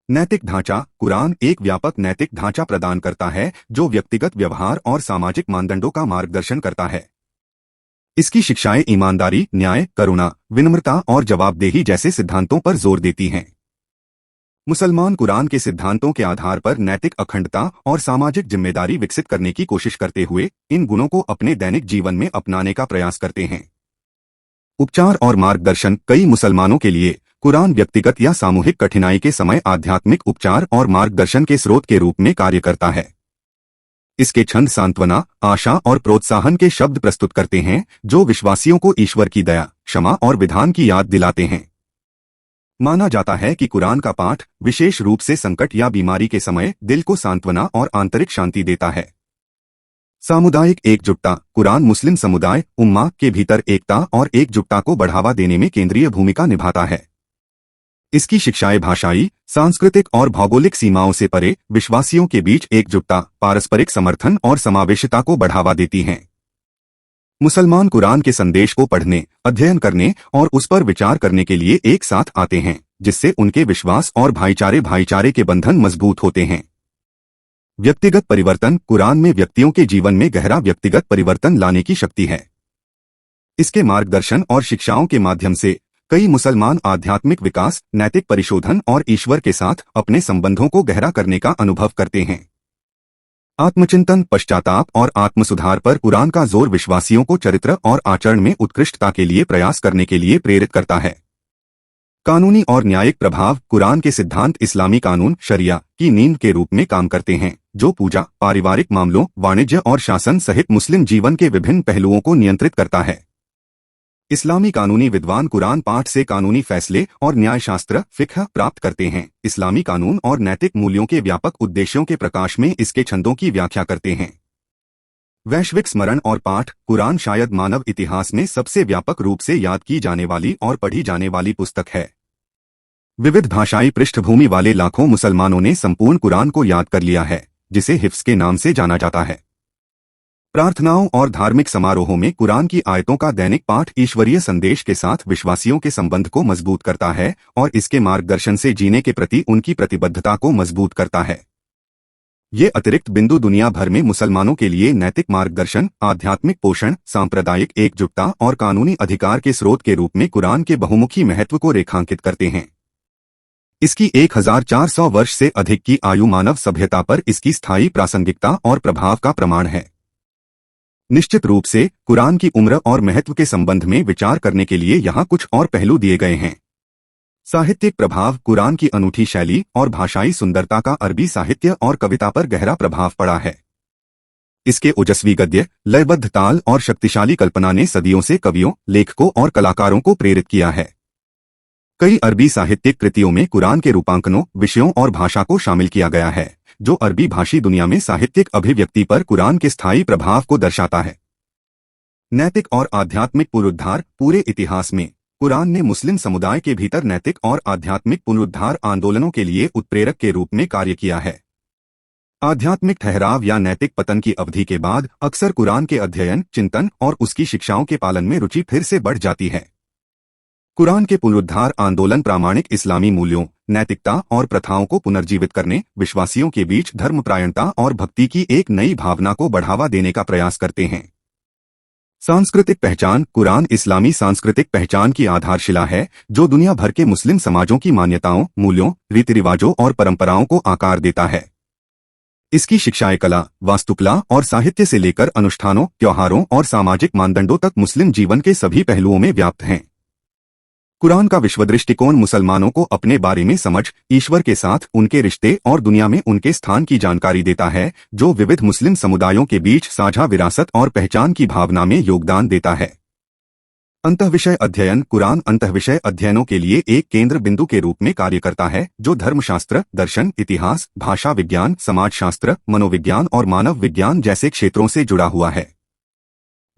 नैतिक ढांचा। कुरान एक व्यापक नैतिक ढांचा प्रदान करता है जो व्यक्तिगत व्यवहार और सामाजिक मानदंडों का मार्गदर्शन करता है। इसकी शिक्षाएं ईमानदारी, न्याय, करुणा, विनम्रता और जवाबदेही जैसे सिद्धांतों पर जोर देती हैं। मुसलमान कुरान के सिद्धांतों के आधार पर नैतिक अखंडता और सामाजिक जिम्मेदारी विकसित करने की कोशिश करते हुए इन गुणों को अपने दैनिक जीवन में अपनाने का प्रयास करते हैं। उपचार और मार्गदर्शन। कई मुसलमानों के लिए कुरान व्यक्तिगत या सामूहिक कठिनाई के समय आध्यात्मिक उपचार और मार्गदर्शन के स्रोत के रूप में कार्य करता है। इसके छंद सांत्वना, आशा और प्रोत्साहन के शब्द प्रस्तुत करते हैं जो विश्वासियों को ईश्वर की दया, क्षमा और विधान की याद दिलाते हैं। माना जाता है कि कुरान का पाठ विशेष रूप से संकट या बीमारी के समय दिल को सांत्वना और आंतरिक शांति देता है। सामुदायिक एकजुटता। कुरान मुस्लिम समुदाय उम्मा के भीतर एकता और एकजुटता को बढ़ावा देने में केंद्रीय भूमिका निभाता है। इसकी शिक्षाएं भाषाई, सांस्कृतिक और भौगोलिक सीमाओं से परे विश्वासियों के बीच एकजुटता, पारस्परिक समर्थन और समावेशिता को बढ़ावा देती हैं। मुसलमान कुरान के संदेश को पढ़ने, अध्ययन करने और उस पर विचार करने के लिए एक साथ आते हैं, जिससे उनके विश्वास और भाईचारे के बंधन मजबूत होते हैं। व्यक्तिगत परिवर्तन। कुरान में व्यक्तियों के जीवन में गहरा व्यक्तिगत परिवर्तन लाने की शक्ति है। इसके मार्गदर्शन और शिक्षाओं के माध्यम से कई मुसलमान आध्यात्मिक विकास, नैतिक परिशोधन और ईश्वर के साथ अपने संबंधों को गहरा करने का अनुभव करते हैं। आत्मचिंतन, पश्चाताप और आत्मसुधार पर कुरान का जोर विश्वासियों को चरित्र और आचरण में उत्कृष्टता के लिए प्रयास करने के लिए प्रेरित करता है। कानूनी और न्यायिक प्रभाव। कुरान के सिद्धांत इस्लामी कानून, शरिया की नींव के रूप में काम करते हैं, जो पूजा, पारिवारिक मामलों, वाणिज्य और शासन सहित मुस्लिम जीवन के विभिन्न पहलुओं को नियंत्रित करता है। इस्लामी कानूनी विद्वान कुरान पाठ से कानूनी फैसले और न्यायशास्त्र फिक्ह प्राप्त करते हैं। इस्लामी कानून और नैतिक मूल्यों के व्यापक उद्देश्यों के प्रकाश में इसके छंदों की व्याख्या करते हैं। वैश्विक स्मरण और पाठ। कुरान शायद मानव इतिहास में सबसे व्यापक रूप से याद की जाने वाली और पढ़ी जाने वाली पुस्तक है। विविध भाषाई पृष्ठभूमि वाले लाखों मुसलमानों ने संपूर्ण कुरान को याद कर लिया है, जिसे हिफ्स के नाम से जाना जाता है। प्रार्थनाओं और धार्मिक समारोहों में कुरान की आयतों का दैनिक पाठ ईश्वरीय संदेश के साथ विश्वासियों के संबंध को मजबूत करता है और इसके मार्गदर्शन से जीने के प्रति उनकी प्रतिबद्धता को मजबूत करता है। ये अतिरिक्त बिंदु दुनिया भर में मुसलमानों के लिए नैतिक मार्गदर्शन, आध्यात्मिक पोषण, सांप्रदायिक एकजुटता और कानूनी अधिकार के स्रोत के रूप में कुरान के बहुमुखी महत्व को रेखांकित करते हैं। इसकी 1400 वर्ष से अधिक की आयु मानव सभ्यता पर इसकी स्थायी प्रासंगिकता और प्रभाव का प्रमाण है। निश्चित रूप से कुरान की उम्र और महत्व के संबंध में विचार करने के लिए यहाँ कुछ और पहलू दिए गए हैं। साहित्यिक प्रभाव। कुरान की अनूठी शैली और भाषाई सुंदरता का अरबी साहित्य और कविता पर गहरा प्रभाव पड़ा है। इसके ओजस्वी गद्य, लयबद्ध ताल और शक्तिशाली कल्पना ने सदियों से कवियों, लेखकों और कलाकारों को प्रेरित किया है। कई अरबी साहित्यिक कृतियों में कुरान के रूपांकनों, विषयों और भाषा को शामिल किया गया है, जो अरबी भाषी दुनिया में साहित्यिक अभिव्यक्ति पर कुरान के स्थायी प्रभाव को दर्शाता है। नैतिक और आध्यात्मिक पुनरुद्धार। पूरे इतिहास में कुरान ने मुस्लिम समुदाय के भीतर नैतिक और आध्यात्मिक पुनरुद्धार आंदोलनों के लिए उत्प्रेरक के रूप में कार्य किया है। आध्यात्मिक ठहराव या नैतिक पतन की अवधि के बाद अक्सर कुरान के अध्ययन, चिंतन और उसकी शिक्षाओं के पालन में रुचि फिर से बढ़ जाती है। कुरान के पुनरुद्धार आंदोलन प्रामाणिक इस्लामी मूल्यों, नैतिकता और प्रथाओं को पुनर्जीवित करने, विश्वासियों के बीच धर्मपरायणता और भक्ति की एक नई भावना को बढ़ावा देने का प्रयास करते हैं। सांस्कृतिक पहचान। कुरान इस्लामी सांस्कृतिक पहचान की आधारशिला है, जो दुनिया भर के मुस्लिम समाजों की मान्यताओं, मूल्यों, रीति रिवाजों और परंपराओं को आकार देता है। इसकी शिक्षाएं कला, वास्तुकला और साहित्य से लेकर अनुष्ठानों, त्योहारों और सामाजिक मानदंडों तक मुस्लिम जीवन के सभी पहलुओं में व्याप्त हैं। कुरान का विश्व दृष्टिकोण मुसलमानों को अपने बारे में समझ, ईश्वर के साथ उनके रिश्ते और दुनिया में उनके स्थान की जानकारी देता है, जो विविध मुस्लिम समुदायों के बीच साझा विरासत और पहचान की भावना में योगदान देता है। अंतःविषय अध्ययन। कुरान अंतःविषय अध्ययनों के लिए एक केंद्र बिंदु के रूप में कार्य करता है, जो धर्मशास्त्र, दर्शन, इतिहास, भाषा विज्ञान, समाजशास्त्र, मनोविज्ञान और मानव विज्ञान जैसे क्षेत्रों से जुड़ा हुआ है।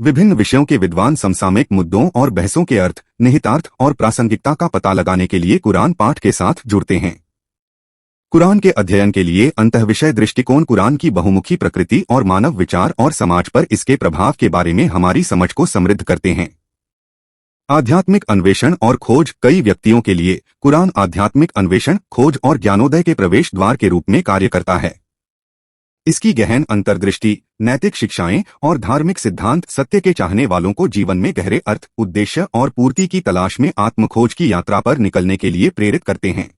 विभिन्न विषयों के विद्वान समसामयिक मुद्दों और बहसों के अर्थ, निहितार्थ और प्रासंगिकता का पता लगाने के लिए कुरान पाठ के साथ जुड़ते हैं। कुरान के अध्ययन के लिए अंतःविषय दृष्टिकोण कुरान की बहुमुखी प्रकृति और मानव विचार और समाज पर इसके प्रभाव के बारे में हमारी समझ को समृद्ध करते हैं। आध्यात्मिक अन्वेषण और खोज। कई व्यक्तियों के लिए कुरान आध्यात्मिक अन्वेषण, खोज और ज्ञानोदय के प्रवेश द्वार के रूप में कार्य करता है। इसकी गहन अंतर्दृष्टि, नैतिक शिक्षाएं और धार्मिक सिद्धांत सत्य के चाहने वालों को जीवन में गहरे अर्थ, उद्देश्य और पूर्ति की तलाश में आत्मखोज की यात्रा पर निकलने के लिए प्रेरित करते हैं।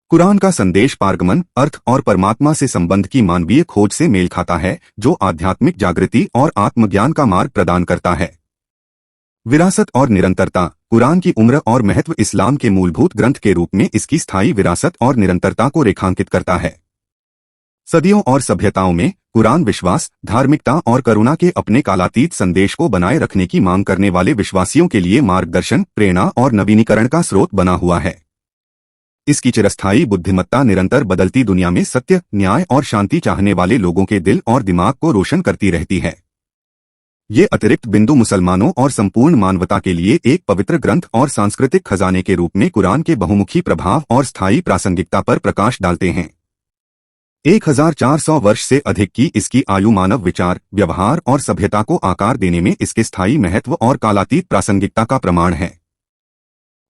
कुरान का संदेश पारगमन, अर्थ और परमात्मा से संबंध की मानवीय खोज से मेल खाता है, जो आध्यात्मिक जागृति और आत्मज्ञान का मार्ग प्रदान करता है। विरासत और निरंतरता। कुरान की उम्र और महत्व इस्लाम के मूलभूत ग्रंथ के रूप में इसकी स्थायी विरासत और निरंतरता को रेखांकित करता है। सदियों और सभ्यताओं में कुरान विश्वास, धार्मिकता और करुणा के अपने कालातीत संदेश को बनाए रखने की मांग करने वाले विश्वासियों के लिए मार्गदर्शन, प्रेरणा और नवीनीकरण का स्रोत बना हुआ है। इसकी चिरस्थायी बुद्धिमत्ता निरंतर बदलती दुनिया में सत्य, न्याय और शांति चाहने वाले लोगों के दिल और दिमाग को रोशन करती रहती है। ये अतिरिक्त बिंदु मुसलमानों और संपूर्ण मानवता के लिए एक पवित्र ग्रंथ और सांस्कृतिक खजाने के रूप में कुरान के बहुमुखी प्रभाव और स्थायी प्रासंगिकता पर प्रकाश डालते हैं। 1400 वर्ष से अधिक की इसकी आयु मानव विचार, व्यवहार और सभ्यता को आकार देने में इसके स्थायी महत्व और कालातीत प्रासंगिकता का प्रमाण है।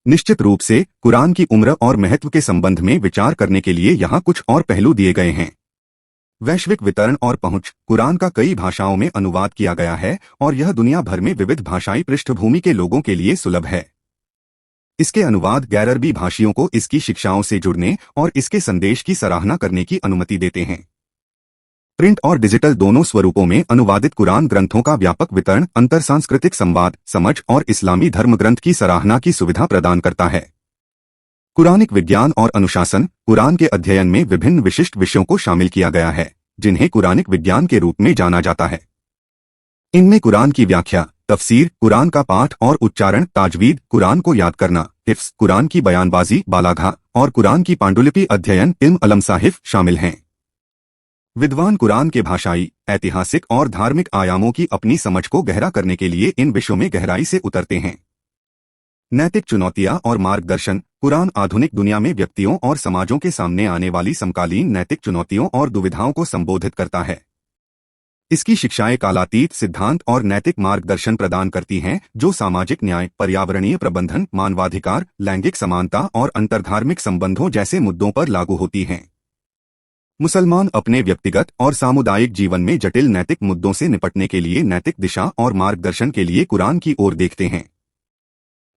निश्चित रूप से कुरान की उम्र और महत्व के संबंध में विचार करने के लिए यहाँ कुछ और पहलू दिए गए हैं। वैश्विक वितरण और पहुंच। कुरान का कई भाषाओं में अनुवाद किया गया है और यह दुनिया भर में विविध भाषाई पृष्ठभूमि के लोगों के लिए सुलभ है। इसके अनुवाद गैर अरबी भाषियों को इसकी शिक्षाओं से जुड़ने और इसके संदेश की सराहना करने की अनुमति देते हैं। प्रिंट और डिजिटल दोनों स्वरूपों में अनुवादित कुरान ग्रंथों का व्यापक वितरण अंतर सांस्कृतिक संवाद, समझ और इस्लामी धर्म ग्रंथ की सराहना की सुविधा प्रदान करता है। कुरानिक विज्ञान और अनुशासन। कुरान के अध्ययन में विभिन्न विशिष्ट विषयों को शामिल किया गया है, जिन्हें कुरानिक विज्ञान के रूप में जाना जाता है। इनमें कुरान की व्याख्या, तफसीर, कुरान का पाठ और उच्चारण, ताजवीद, कुरान को याद करना, हिफ्स, कुरान की बयानबाजी, बालाघा और कुरान की पांडुलिपि अध्ययन, इल्म अलमसाहिफ शामिल हैं। विद्वान कुरान के भाषाई, ऐतिहासिक और धार्मिक आयामों की अपनी समझ को गहरा करने के लिए इन विषयों में गहराई से उतरते हैं। नैतिक चुनौतियां और मार्गदर्शन। कुरान आधुनिक दुनिया में व्यक्तियों और समाजों के सामने आने वाली समकालीन नैतिक चुनौतियों और दुविधाओं को संबोधित करता है। इसकी शिक्षाएं कालातीत सिद्धांत और नैतिक मार्गदर्शन प्रदान करती हैं, जो सामाजिक न्याय, पर्यावरणीय प्रबंधन, मानवाधिकार, लैंगिक समानता और अंतर्धार्मिक संबंधों जैसे मुद्दों पर लागू होती हैं। मुसलमान अपने व्यक्तिगत और सामुदायिक जीवन में जटिल नैतिक मुद्दों से निपटने के लिए नैतिक दिशा और मार्गदर्शन के लिए कुरान की ओर देखते हैं।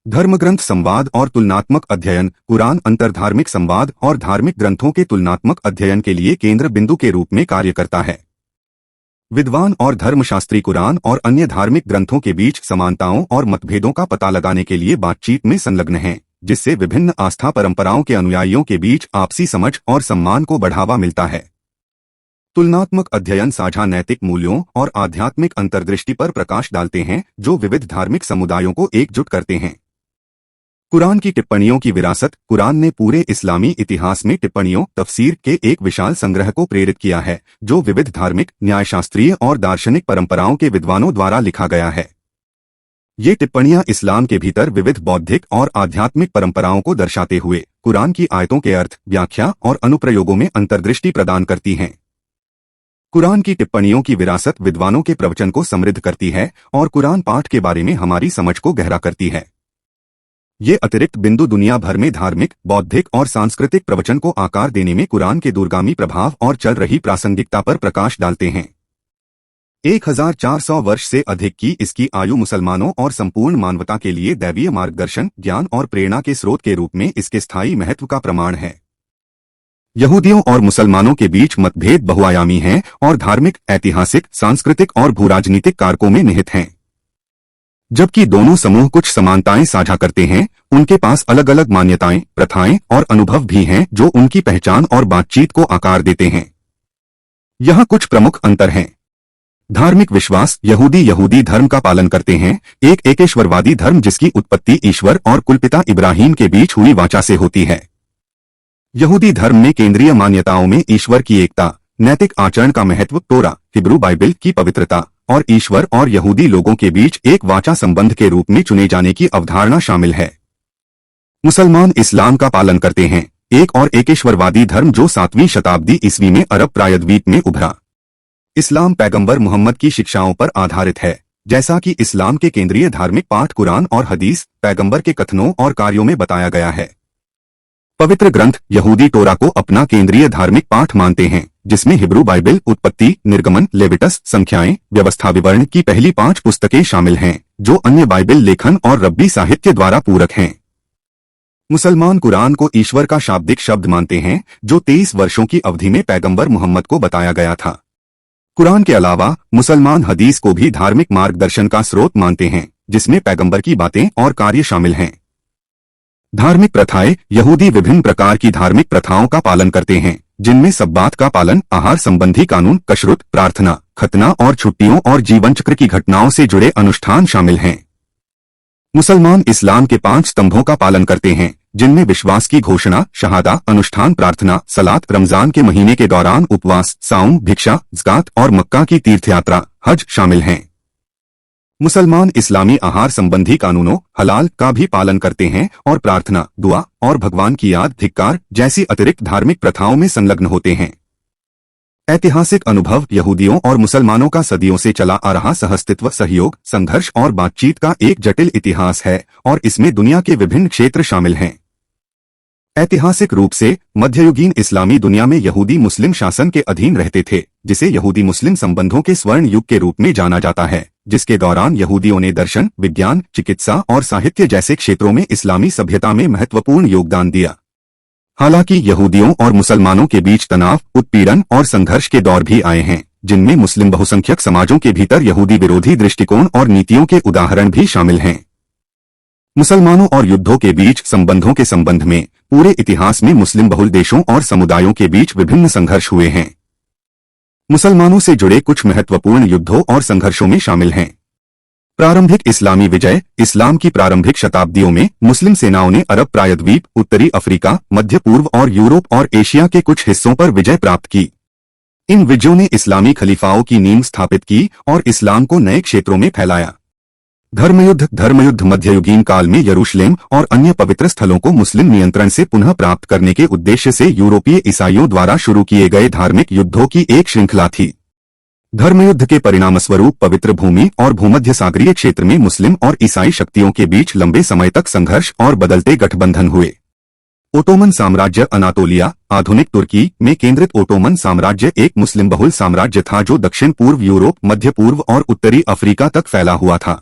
धर्मग्रंथ संवाद और तुलनात्मक अध्ययन। कुरान अंतर्धार्मिक संवाद और धार्मिक ग्रंथों के तुलनात्मक अध्ययन के लिए केंद्र बिंदु के रूप में कार्य करता है। विद्वान और धर्मशास्त्री कुरान और अन्य धार्मिक ग्रंथों के बीच समानताओं और मतभेदों का पता लगाने के लिए बातचीत में संलग्न हैं, जिससे विभिन्न आस्था परंपराओं के अनुयायियों के बीच आपसी समझ और सम्मान को बढ़ावा मिलता है। तुलनात्मक अध्ययन साझा नैतिक मूल्यों और आध्यात्मिक अंतर्दृष्टि पर प्रकाश डालते हैं, जो विविध धार्मिक समुदायों को एकजुट करते हैं। कुरान की टिप्पणियों की विरासत। कुरान ने पूरे इस्लामी इतिहास में टिप्पणियों, तफसीर के एक विशाल संग्रह को प्रेरित किया है, जो विविध धार्मिक, न्यायशास्त्रीय और दार्शनिक परंपराओं के विद्वानों द्वारा लिखा गया है। ये टिप्पणियां इस्लाम के भीतर विविध बौद्धिक और आध्यात्मिक परंपराओं को दर्शाते हुए कुरान की आयतों के अर्थ, व्याख्या और अनुप्रयोगों में अंतर्दृष्टि प्रदान करती हैं। कुरान की टिप्पणियों की विरासत विद्वानों के प्रवचन को समृद्ध करती है और कुरान पाठ के बारे में हमारी समझ को गहरा करती है। ये अतिरिक्त बिंदु दुनिया भर में धार्मिक, बौद्धिक और सांस्कृतिक प्रवचन को आकार देने में कुरान के दूरगामी प्रभाव और चल रही प्रासंगिकता पर प्रकाश डालते हैं। 1400 वर्ष से अधिक की इसकी आयु मुसलमानों और संपूर्ण मानवता के लिए दैवीय मार्गदर्शन, ज्ञान और प्रेरणा के स्रोत के रूप में इसके स्थायी महत्व का प्रमाण है। यहूदियों और मुसलमानों के बीच मतभेद बहुआयामी हैं और धार्मिक, ऐतिहासिक, सांस्कृतिक और भूराजनीतिक कारकों में निहित हैं। जबकि दोनों समूह कुछ समानताएं साझा करते हैं, उनके पास अलग अलग मान्यताएं, प्रथाएं और अनुभव भी हैं जो उनकी पहचान और बातचीत को आकार देते हैं। यहाँ कुछ प्रमुख अंतर हैं। धार्मिक विश्वास। यहूदी धर्म का पालन करते हैं, एक एकेश्वरवादी धर्म जिसकी उत्पत्ति ईश्वर और कुलपिता इब्राहिम के बीच हुई वाचा से होती है। यहूदी धर्म में केंद्रीय मान्यताओं में ईश्वर की एकता, नैतिक आचरण का महत्व, तोरा, हिब्रू बाइबल की पवित्रता और ईश्वर और यहूदी लोगों के बीच एक वाचा संबंध के रूप में चुने जाने की अवधारणा शामिल है। मुसलमान इस्लाम का पालन करते हैं, एक और एकेश्वरवादी धर्म जो 7वीं शताब्दी ईस्वी में अरब प्रायद्वीप में उभरा। इस्लाम पैगंबर मुहम्मद की शिक्षाओं पर आधारित है जैसा कि इस्लाम के केंद्रीय धार्मिक पाठ कुरान और हदीस पैगंबर के कथनों और कार्यों में बताया गया है। पवित्र ग्रंथ यहूदी टोरा को अपना केंद्रीय धार्मिक पाठ मानते हैं, जिसमें हिब्रू बाइबल, उत्पत्ति, निर्गमन, लेविटस, संख्याएं, व्यवस्था विवरण की पहली 5 पुस्तकें शामिल हैं, जो अन्य बाइबल लेखन और रब्बी साहित्य द्वारा पूरक हैं। मुसलमान कुरान को ईश्वर का शाब्दिक शब्द मानते हैं, जो 23 वर्षों की अवधि में पैगंबर मुहम्मद को बताया गया था। कुरान के अलावा मुसलमान हदीस को भी धार्मिक मार्गदर्शन का स्रोत मानते हैं, जिसमें पैगंबर की बातें और कार्य शामिल हैं। धार्मिक प्रथाएं यहूदी विभिन्न प्रकार की धार्मिक प्रथाओं का पालन करते हैं, जिनमें सब्बात का पालन, आहार संबंधी कानून, कशरुत, प्रार्थना, खतना और छुट्टियों और जीवन चक्र की घटनाओं से जुड़े अनुष्ठान शामिल हैं। मुसलमान इस्लाम के 5 स्तंभों का पालन करते हैं, जिनमें विश्वास की घोषणा, शहादा, अनुष्ठान, प्रार्थना, सलात, रमजान के महीने के दौरान उपवास, साउम, भिक्षा, ज़कात और मक्का की तीर्थयात्रा, हज शामिल हैं। मुसलमान इस्लामी आहार संबंधी कानूनों, हलाल का भी पालन करते हैं और प्रार्थना, दुआ और भगवान की याद, धिक्कार जैसी अतिरिक्त धार्मिक प्रथाओं में संलग्न होते हैं। ऐतिहासिक अनुभव यहूदियों और मुसलमानों का सदियों से चला आ रहा सहअस्तित्व, सहयोग, संघर्ष और बातचीत का एक जटिल इतिहास है और इसमें दुनिया के विभिन्न क्षेत्र शामिल हैं। ऐतिहासिक रूप से मध्ययुगीन इस्लामी दुनिया में यहूदी मुस्लिम शासन के अधीन रहते थे, जिसे यहूदी मुस्लिम संबंधों के स्वर्ण युग के रूप में जाना जाता है, जिसके दौरान यहूदियों ने दर्शन, विज्ञान, चिकित्सा और साहित्य जैसे क्षेत्रों में इस्लामी सभ्यता में महत्वपूर्ण योगदान दिया। हालांकि यहूदियों और मुसलमानों के बीच तनाव, उत्पीड़न और संघर्ष के दौर भी आए हैं, जिनमें मुस्लिम बहुसंख्यक समाजों के भीतर यहूदी विरोधी दृष्टिकोण और नीतियों के उदाहरण भी शामिल हैं। मुसलमानों और युद्धों के बीच संबंधों के संबंध में पूरे इतिहास में मुस्लिम बहुल देशों और समुदायों के बीच विभिन्न संघर्ष हुए हैं। मुसलमानों से जुड़े कुछ महत्वपूर्ण युद्धों और संघर्षों में शामिल हैं। प्रारंभिक इस्लामी विजय। इस्लाम की प्रारंभिक शताब्दियों में मुस्लिम सेनाओं ने अरब प्रायद्वीप, उत्तरी अफ्रीका, मध्य पूर्व और यूरोप और एशिया के कुछ हिस्सों पर विजय प्राप्त की। इन विजयों ने इस्लामी खलीफाओं की नींव स्थापित की और इस्लाम को नए क्षेत्रों में फैलाया। धर्मयुद्ध मध्ययुगीन काल में यरूशलेम और अन्य पवित्र स्थलों को मुस्लिम नियंत्रण से पुनः प्राप्त करने के उद्देश्य से यूरोपीय ईसाइयों द्वारा शुरू किए गए धार्मिक युद्धों की एक श्रृंखला थी। धर्मयुद्ध के परिणामस्वरूप पवित्र भूमि और भूमध्य सागरीय क्षेत्र में मुस्लिम और ईसाई शक्तियों के बीच लंबे समय तक संघर्ष और बदलते गठबंधन हुए। ओटोमन साम्राज्य। अनातोलिया, आधुनिक तुर्की में केंद्रित ओटोमन साम्राज्य एक मुस्लिम बहुल साम्राज्य था जो दक्षिण पूर्व यूरोप, मध्य पूर्व और उत्तरी अफ्रीका तक फैला हुआ था।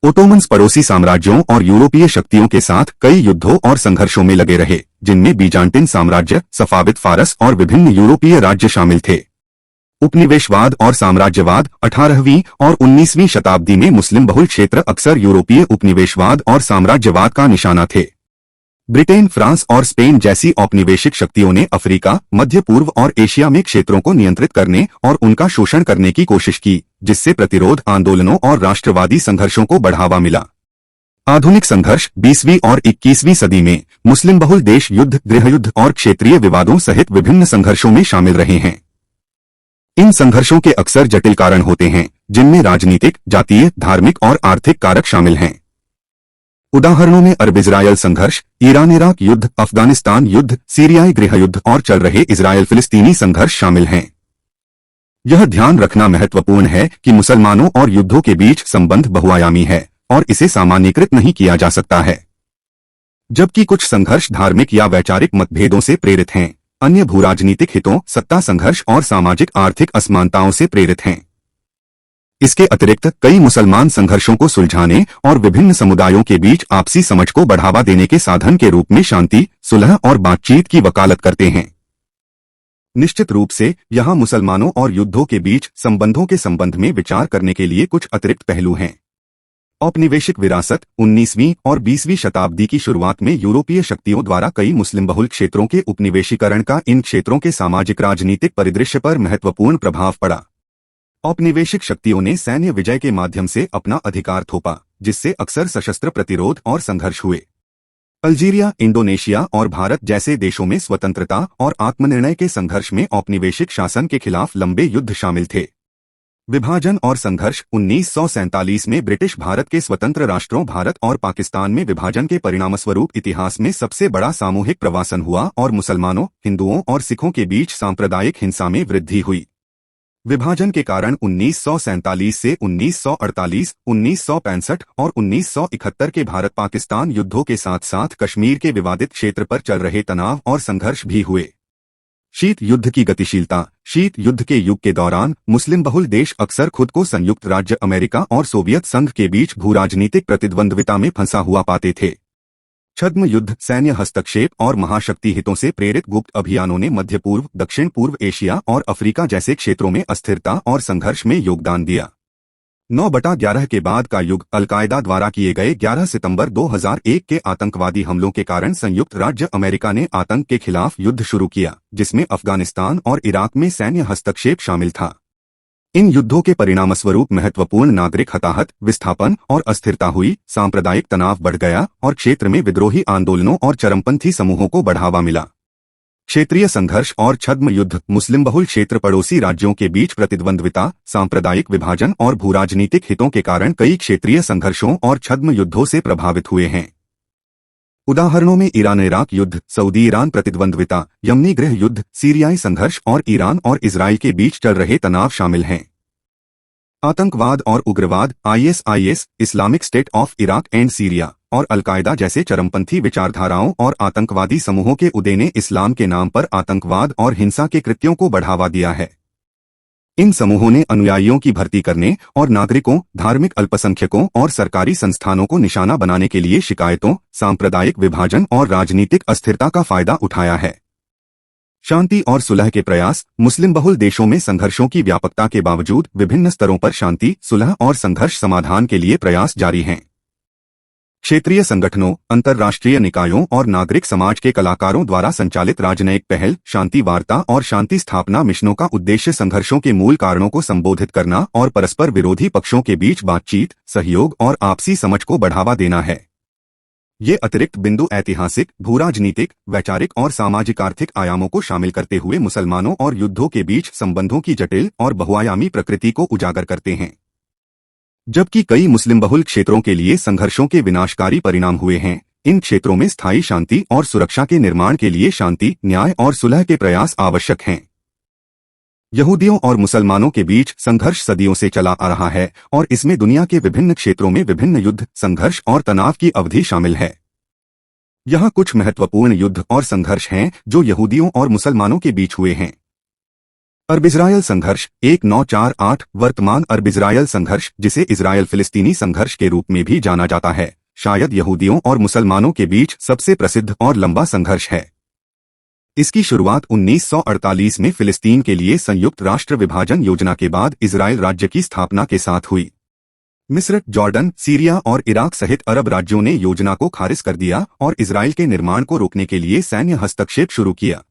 ओटोमन्स पड़ोसी साम्राज्यों और यूरोपीय शक्तियों के साथ कई युद्धों और संघर्षों में लगे रहे, जिनमें बीजांटिन साम्राज्य, सफाविद फारस और विभिन्न यूरोपीय राज्य शामिल थे। उपनिवेशवाद और साम्राज्यवाद। 18वीं और 19वीं शताब्दी में मुस्लिम बहुल क्षेत्र अक्सर यूरोपीय उपनिवेशवाद और साम्राज्यवाद का निशाना थे। ब्रिटेन, फ्रांस और स्पेन जैसी औपनिवेशिक शक्तियों ने अफ्रीका, मध्य पूर्व और एशिया में क्षेत्रों को नियंत्रित करने और उनका शोषण करने की कोशिश की, जिससे प्रतिरोध आंदोलनों और राष्ट्रवादी संघर्षों को बढ़ावा मिला। आधुनिक संघर्ष। 20वीं और 21वीं सदी में मुस्लिम बहुल देश युद्ध, गृहयुद्ध और क्षेत्रीय विवादों सहित विभिन्न संघर्षों में शामिल रहे हैं। इन संघर्षों के अक्सर जटिल कारण होते हैं, जिनमें राजनीतिक, जातीय, धार्मिक और आर्थिक कारक शामिल हैं। उदाहरणों में अरब इजरायल संघर्ष, ईरान इराक युद्ध, अफगानिस्तान युद्ध, सीरियाई गृहयुद्ध और चल रहे इजरायल फिलिस्तीनी संघर्ष शामिल हैं। यह ध्यान रखना महत्वपूर्ण है कि मुसलमानों और युद्धों के बीच संबंध बहुआयामी है और इसे सामान्यीकृत नहीं किया जा सकता है। जबकि कुछ संघर्ष धार्मिक या वैचारिक मतभेदों से प्रेरित हैं, अन्य भूराजनीतिक हितों, सत्ता संघर्ष और सामाजिक आर्थिक असमानताओं से प्रेरित हैं। इसके अतिरिक्त कई मुसलमान संघर्षों को सुलझाने और विभिन्न समुदायों के बीच आपसी समझ को बढ़ावा देने के साधन के रूप में शांति, सुलह और बातचीत की वकालत करते हैं। निश्चित रूप से यहाँ मुसलमानों और युद्धों के बीच संबंधों के संबंध में विचार करने के लिए कुछ अतिरिक्त पहलू हैं। औपनिवेशिक विरासत। 19वीं और 20वीं शताब्दी की शुरुआत में यूरोपीय शक्तियों द्वारा कई मुस्लिम बहुल क्षेत्रों के उपनिवेशीकरण का इन क्षेत्रों के सामाजिक राजनीतिक परिदृश्य पर महत्वपूर्ण प्रभाव पड़ा। औपनिवेशिक शक्तियों ने सैन्य विजय के माध्यम से अपना अधिकार थोपा, जिससे अक्सर सशस्त्र प्रतिरोध और संघर्ष हुए। अल्जीरिया, इंडोनेशिया और भारत जैसे देशों में स्वतंत्रता और आत्मनिर्णय के संघर्ष में औपनिवेशिक शासन के खिलाफ लंबे युद्ध शामिल थे। विभाजन और संघर्ष। 1947 में ब्रिटिश भारत के स्वतंत्र राष्ट्रों भारत और पाकिस्तान में विभाजन के परिणामस्वरूप इतिहास में सबसे बड़ा सामूहिक प्रवासन हुआ और मुसलमानों, हिंदुओं और सिखों के बीच सांप्रदायिक हिंसा में वृद्धि हुई। विभाजन के कारण 1947 से 1948, 1965 और 1971 के भारत-पाकिस्तान युद्धों के साथ साथ कश्मीर के विवादित क्षेत्र पर चल रहे तनाव और संघर्ष भी हुए। शीत युद्ध की गतिशीलता। शीत युद्ध के युग के दौरान मुस्लिम बहुल देश अक्सर खुद को संयुक्त राज्य अमेरिका और सोवियत संघ के बीच भूराजनीतिक प्रतिद्वंद्विता में फंसा हुआ पाते थे। छद्म युद्ध, सैन्य हस्तक्षेप और महाशक्ति हितों से प्रेरित गुप्त अभियानों ने मध्य पूर्व, दक्षिण पूर्व एशिया और अफ्रीका जैसे क्षेत्रों में अस्थिरता और संघर्ष में योगदान दिया। 9/11 के बाद का युग अल-कायदा द्वारा किए गए 11 सितंबर 2001 के आतंकवादी हमलों के कारण संयुक्त राज्य अमेरिका ने आतंक के खिलाफ युद्ध शुरू किया, जिसमें अफगानिस्तान और इराक में सैन्य हस्तक्षेप शामिल था। इन युद्धों के परिणामस्वरूप महत्वपूर्ण नागरिक हताहत, विस्थापन और अस्थिरता हुई, सांप्रदायिक तनाव बढ़ गया और क्षेत्र में विद्रोही आंदोलनों और चरमपंथी समूहों को बढ़ावा मिला। क्षेत्रीय संघर्ष और छद्म युद्ध। मुस्लिम बहुल क्षेत्र पड़ोसी राज्यों के बीच प्रतिद्वंद्विता, सांप्रदायिक विभाजन और भूराजनीतिक हितों के कारण कई क्षेत्रीय संघर्षों और छद्म युद्धों से प्रभावित हुए हैं। उदाहरणों में ईरान इराक युद्ध, सऊदी ईरान प्रतिद्वंद्विता, यमनी गृह युद्ध, सीरियाई संघर्ष और ईरान और इजराइल के बीच चल रहे तनाव शामिल हैं। आतंकवाद और उग्रवाद। ISIS, Islamic state of Iraq and Syria और अल-कायदा जैसे चरमपंथी विचारधाराओं और आतंकवादी समूहों के उदय ने इस्लाम के नाम पर आतंकवाद और हिंसा के कृत्यों को बढ़ावा दिया है। इन समूहों ने अनुयायियों की भर्ती करने और नागरिकों, धार्मिक अल्पसंख्यकों और सरकारी संस्थानों को निशाना बनाने के लिए शिकायतों, सांप्रदायिक विभाजन और राजनीतिक अस्थिरता का फायदा उठाया है। शांति और सुलह के प्रयास। मुस्लिम बहुल देशों में संघर्षों की व्यापकता के बावजूद विभिन्न स्तरों पर शांति, सुलह और संघर्ष समाधान के लिए प्रयास जारी हैं। क्षेत्रीय संगठनों, अंतर्राष्ट्रीय निकायों और नागरिक समाज के कलाकारों द्वारा संचालित राजनयिक पहल, शांति वार्ता और शांति स्थापना मिशनों का उद्देश्य संघर्षों के मूल कारणों को संबोधित करना और परस्पर विरोधी पक्षों के बीच बातचीत, सहयोग और आपसी समझ को बढ़ावा देना है। ये अतिरिक्त बिंदु ऐतिहासिक, भूराजनीतिक, वैचारिक और सामाजिक आर्थिक आयामों को शामिल करते हुए मुसलमानों और युद्धों के बीच संबंधों की जटिल और बहुआयामी प्रकृति को उजागर करते हैं। जबकि कई मुस्लिम बहुल क्षेत्रों के लिए संघर्षों के विनाशकारी परिणाम हुए हैं, इन क्षेत्रों में स्थायी शांति और सुरक्षा के निर्माण के लिए शांति, न्याय और सुलह के प्रयास आवश्यक हैं। यहूदियों और मुसलमानों के बीच संघर्ष सदियों से चला आ रहा है और इसमें दुनिया के विभिन्न क्षेत्रों में विभिन्न युद्ध, संघर्ष और तनाव की अवधि शामिल है। यहाँ कुछ महत्वपूर्ण युद्ध और संघर्ष हैं जो यहूदियों और मुसलमानों के बीच हुए हैं। अरब-इजरायल संघर्ष 1948। वर्तमान अरब-इजरायल संघर्ष, जिसे इजरायल फिलिस्तीनी संघर्ष के रूप में भी जाना जाता है, शायद यहूदियों और मुसलमानों के बीच सबसे प्रसिद्ध और लंबा संघर्ष है। इसकी शुरुआत 1948 में फिलिस्तीन के लिए संयुक्त राष्ट्र विभाजन योजना के बाद इजरायल राज्य की स्थापना के साथ हुई। मिस्र, जॉर्डन, सीरिया और इराक सहित अरब राज्यों ने योजना को खारिज कर दिया और इजरायल के निर्माण को रोकने के लिए सैन्य हस्तक्षेप शुरू किया।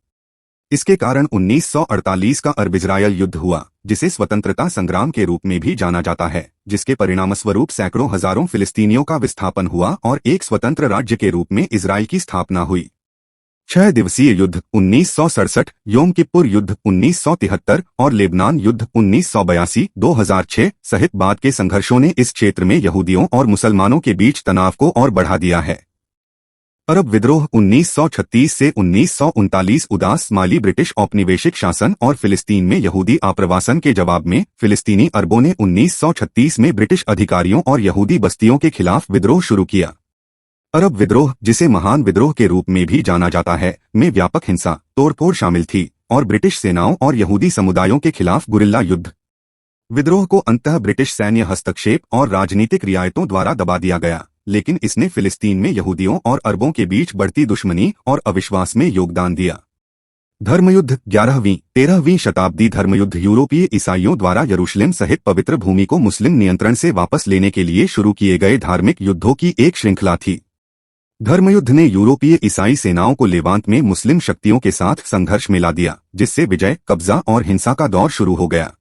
इसके कारण 1948 का अरब-इजरायल युद्ध हुआ, जिसे स्वतंत्रता संग्राम के रूप में भी जाना जाता है, जिसके परिणामस्वरूप सैकड़ों हजारों फिलिस्तीनियों का विस्थापन हुआ और एक स्वतंत्र राज्य के रूप में इजरायल की स्थापना हुई। 6 दिवसीय युद्ध 1967, योम किप्पुर युद्ध 1973 और लेबनान युद्ध 1982-2006 सहित बाद के संघर्षों ने इस क्षेत्र में यहूदियों और मुसलमानों के बीच तनाव को और बढ़ा दिया है। अरब विद्रोह 1936 से 1939। उदास माली ब्रिटिश औपनिवेशिक शासन और फिलिस्तीन में यहूदी आप्रवासन के जवाब में फिलिस्तीनी अरबों ने 1936 में ब्रिटिश अधिकारियों और यहूदी बस्तियों के खिलाफ विद्रोह शुरू किया। अरब विद्रोह, जिसे महान विद्रोह के रूप में भी जाना जाता है, में व्यापक हिंसा, तोड़फोड़ शामिल थी और ब्रिटिश सेनाओं और यहूदी समुदायों के खिलाफ गुरिल्ला युद्ध। विद्रोह को अंततः ब्रिटिश सैन्य हस्तक्षेप और राजनीतिक रियायतों द्वारा दबा दिया गया, लेकिन इसने फिलिस्तीन में यहूदियों और अरबों के बीच बढ़ती दुश्मनी और अविश्वास में योगदान दिया। धर्मयुद्ध 11वीं-13वीं शताब्दी धर्मयुद्ध यूरोपीय ईसाइयों द्वारा यरूशलेम सहित पवित्र भूमि को मुस्लिम नियंत्रण से वापस लेने के लिए शुरू किए गए धार्मिक युद्धों की एक श्रृंखला थी। धर्मयुद्ध ने यूरोपीय ईसाई सेनाओं को लेवांत में मुस्लिम शक्तियों के साथ संघर्ष में ला दिया, जिससे विजय, कब्जा और हिंसा का दौर शुरू हो गया।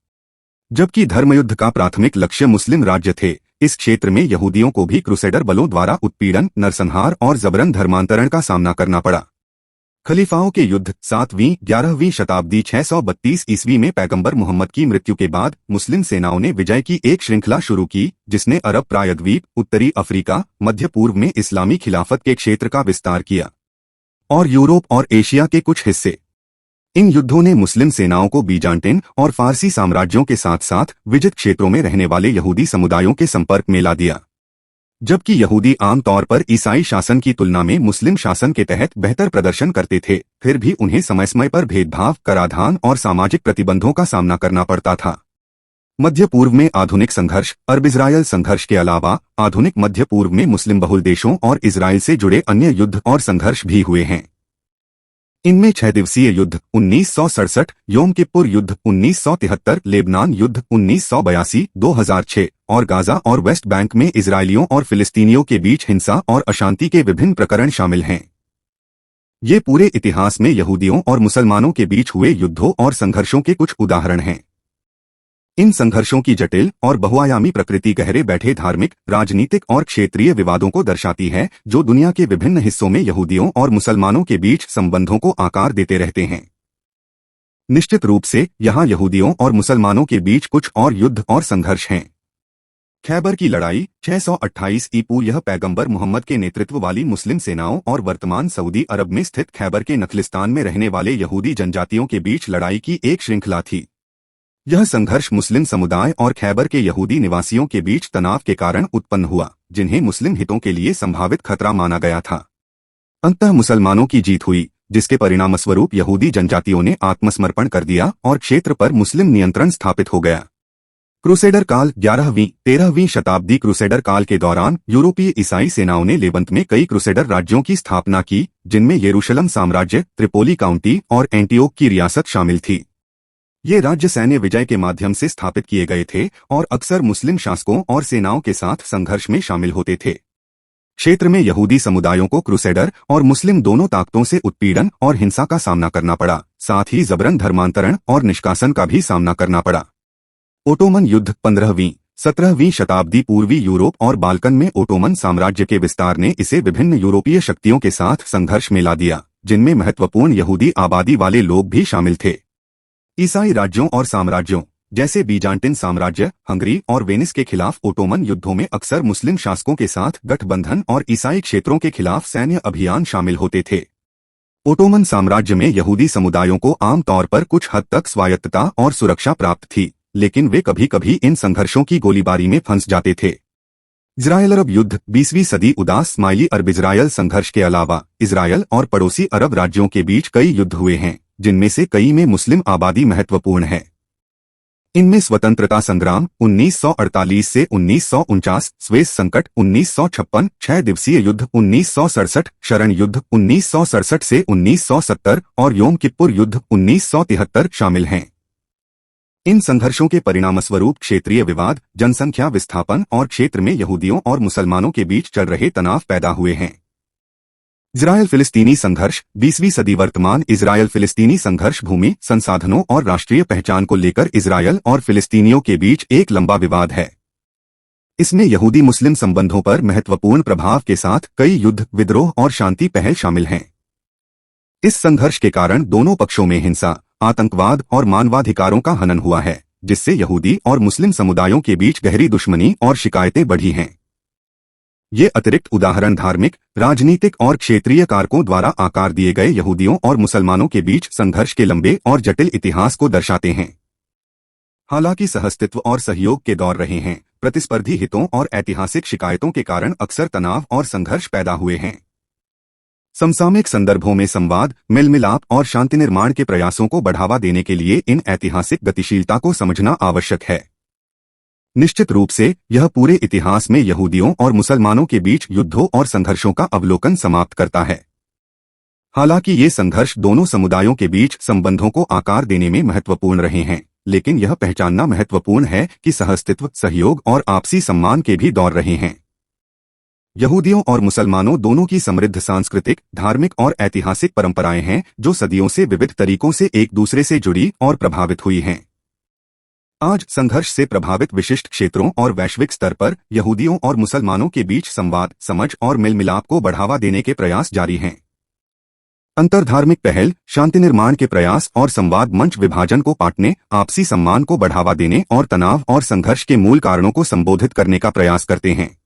जबकि धर्मयुद्ध का प्राथमिक लक्ष्य मुस्लिम राज्य थे, इस क्षेत्र में यहूदियों को भी क्रूसेडर बलों द्वारा उत्पीड़न, नरसंहार और जबरन धर्मांतरण का सामना करना पड़ा। खलीफाओं के युद्ध 7वीं-11वीं शताब्दी 632 ईस्वी में पैगंबर मुहम्मद की मृत्यु के बाद मुस्लिम सेनाओं ने विजय की एक श्रृंखला शुरू की, जिसने अरब प्रायद्वीप, उत्तरी अफ्रीका, मध्य पूर्व में इस्लामी खिलाफत के क्षेत्र का विस्तार किया और यूरोप और एशिया के कुछ हिस्से। इन युद्धों ने मुस्लिम सेनाओं को बीजान्टिन और फारसी साम्राज्यों के साथ साथ विजित क्षेत्रों में रहने वाले यहूदी समुदायों के संपर्क में ला दिया। जबकि यहूदी आमतौर पर ईसाई शासन की तुलना में मुस्लिम शासन के तहत बेहतर प्रदर्शन करते थे, फिर भी उन्हें समय समय पर भेदभाव, कराधान और सामाजिक प्रतिबंधों का सामना करना पड़ता था। मध्य पूर्व में आधुनिक संघर्ष, अरब-इजरायल संघर्ष के अलावा आधुनिक मध्य पूर्व में मुस्लिम बहुल देशों और इजराइल से जुड़े अन्य युद्ध और संघर्ष भी हुए हैं। इनमें 6 दिवसीय युद्ध 1967, योम किप्पुर युद्ध 1973, लेबनान युद्ध 1982, 2006 और गाजा और वेस्ट बैंक में इजरायलियों और फिलिस्तीनियों के बीच हिंसा और अशांति के विभिन्न प्रकरण शामिल हैं। ये पूरे इतिहास में यहूदियों और मुसलमानों के बीच हुए युद्धों और संघर्षों के कुछ उदाहरण हैं। इन संघर्षों की जटिल और बहुआयामी प्रकृति गहरे बैठे धार्मिक, राजनीतिक और क्षेत्रीय विवादों को दर्शाती है, जो दुनिया के विभिन्न हिस्सों में यहूदियों और मुसलमानों के बीच संबंधों को आकार देते रहते हैं। निश्चित रूप से यहाँ यहूदियों और मुसलमानों के बीच कुछ और युद्ध और संघर्ष हैं। खैबर की लड़ाई 628 ईपू, यह पैगंबर मुहम्मद के नेतृत्व वाली मुस्लिम सेनाओं और वर्तमान सऊदी अरब में स्थित खैबर के नखलिस्तान में रहने वाले यहूदी जनजातियों के बीच लड़ाई की एक श्रृंखला थी। यह संघर्ष मुस्लिम समुदाय और खैबर के यहूदी निवासियों के बीच तनाव के कारण उत्पन्न हुआ, जिन्हें मुस्लिम हितों के लिए संभावित खतरा माना गया था। अंततः मुसलमानों की जीत हुई, जिसके परिणामस्वरूप यहूदी जनजातियों ने आत्मसमर्पण कर दिया और क्षेत्र पर मुस्लिम नियंत्रण स्थापित हो गया। क्रूसेडर काल 11वीं-13वीं शताब्दी। क्रूसेडर काल के दौरान यूरोपीय ईसाई सेनाओं ने लेवंत में कई क्रूसेडर राज्यों की स्थापना की, जिनमें यरूशलेम साम्राज्य, त्रिपोली काउंटी और एंटियोक की रियासत शामिल थी। ये राज्य सैन्य विजय के माध्यम से स्थापित किए गए थे और अक्सर मुस्लिम शासकों और सेनाओं के साथ संघर्ष में शामिल होते थे। क्षेत्र में यहूदी समुदायों को क्रूसेडर और मुस्लिम दोनों ताकतों से उत्पीड़न और हिंसा का सामना करना पड़ा, साथ ही जबरन धर्मांतरण और निष्कासन का भी सामना करना पड़ा। ओटोमन युद्ध 15वीं-17वीं शताब्दी। पूर्वी यूरोप और बाल्कन में ओटोमन साम्राज्य के विस्तार ने इसे विभिन्न यूरोपीय शक्तियों के साथ संघर्ष में ला दिया, जिनमें महत्वपूर्ण यहूदी आबादी वाले लोग भी शामिल थे। ईसाई राज्यों और साम्राज्यों जैसे बीजान्टिन साम्राज्य, हंगरी और वेनिस के खिलाफ ओटोमन युद्धों में अक्सर मुस्लिम शासकों के साथ गठबंधन और ईसाई क्षेत्रों के खिलाफ सैन्य अभियान शामिल होते थे। ओटोमन साम्राज्य में यहूदी समुदायों को आमतौर पर कुछ हद तक स्वायत्तता और सुरक्षा प्राप्त थी, लेकिन वे कभी कभी इन संघर्षों की गोलीबारी में फंस जाते थे। इजरायल अरब युद्ध 20वीं सदी। उदास इस्माइली अरब इजरायल संघर्ष के अलावा इजरायल और पड़ोसी अरब राज्यों के बीच कई युद्ध हुए हैं, जिनमें से कई में मुस्लिम आबादी महत्वपूर्ण है। इनमें स्वतंत्रता संग्राम 1948 से 1949, स्वेज संकट 1956, 6 दिवसीय युद्ध 1967, शरण युद्ध 1967 से 1970 और योम किप्पुर युद्ध 1973 शामिल हैं। इन संघर्षों के परिणामस्वरूप क्षेत्रीय विवाद, जनसंख्या विस्थापन और क्षेत्र में यहूदियों और मुसलमानों के बीच चल रहे तनाव पैदा हुए हैं। इजरायल फिलिस्तीनी संघर्ष 20वीं सदी। वर्तमान इजरायल फिलिस्तीनी संघर्ष भूमि, संसाधनों और राष्ट्रीय पहचान को लेकर इजरायल और फिलिस्तीनियों के बीच एक लंबा विवाद है। इसमें यहूदी मुस्लिम संबंधों पर महत्वपूर्ण प्रभाव के साथ कई युद्ध, विद्रोह और शांति पहल शामिल हैं। इस संघर्ष के कारण दोनों पक्षों में हिंसा, आतंकवाद और मानवाधिकारों का हनन हुआ है, जिससे यहूदी और मुस्लिम समुदायों के बीच गहरी दुश्मनी और शिकायतें बढ़ी हैं। ये अतिरिक्त उदाहरण धार्मिक, राजनीतिक और क्षेत्रीय कारकों द्वारा आकार दिए गए यहूदियों और मुसलमानों के बीच संघर्ष के लंबे और जटिल इतिहास को दर्शाते हैं। हालांकि सहअस्तित्व और सहयोग के दौर रहे हैं, प्रतिस्पर्धी हितों और ऐतिहासिक शिकायतों के कारण अक्सर तनाव और संघर्ष पैदा हुए हैं। समसामयिक संदर्भों में संवाद, मेलमिलाप और शांति निर्माण के प्रयासों को बढ़ावा देने के लिए इन ऐतिहासिक गतिशीलता को समझना आवश्यक है। निश्चित रूप से यह पूरे इतिहास में यहूदियों और मुसलमानों के बीच युद्धों और संघर्षों का अवलोकन समाप्त करता है। हालांकि ये संघर्ष दोनों समुदायों के बीच संबंधों को आकार देने में महत्वपूर्ण रहे हैं, लेकिन यह पहचानना महत्वपूर्ण है कि सहअस्तित्व, सहयोग और आपसी सम्मान के भी दौर रहे हैं। यहूदियों और मुसलमानों दोनों की समृद्ध सांस्कृतिक, धार्मिक और ऐतिहासिक परंपराएं हैं, जो सदियों से विविध तरीकों से एक दूसरे से जुड़ी और प्रभावित हुई हैं। आज संघर्ष से प्रभावित विशिष्ट क्षेत्रों और वैश्विक स्तर पर यहूदियों और मुसलमानों के बीच संवाद, समझ और मेलमिलाप को बढ़ावा देने के प्रयास जारी हैं। अंतरधार्मिक पहल, शांति निर्माण के प्रयास और संवाद मंच विभाजन को पाटने, आपसी सम्मान को बढ़ावा देने और तनाव और संघर्ष के मूल कारणों को संबोधित करने का प्रयास करते हैं।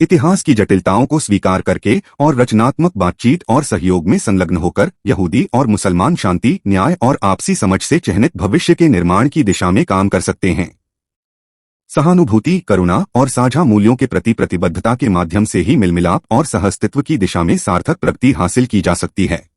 इतिहास की जटिलताओं को स्वीकार करके और रचनात्मक बातचीत और सहयोग में संलग्न होकर यहूदी और मुसलमान शांति, न्याय और आपसी समझ से चिह्नित भविष्य के निर्माण की दिशा में काम कर सकते हैं। सहानुभूति, करुणा और साझा मूल्यों के प्रति प्रतिबद्धता के माध्यम से ही मिलमिलाप और सहअस्तित्व की दिशा में सार्थक प्रगति हासिल की जा सकती है।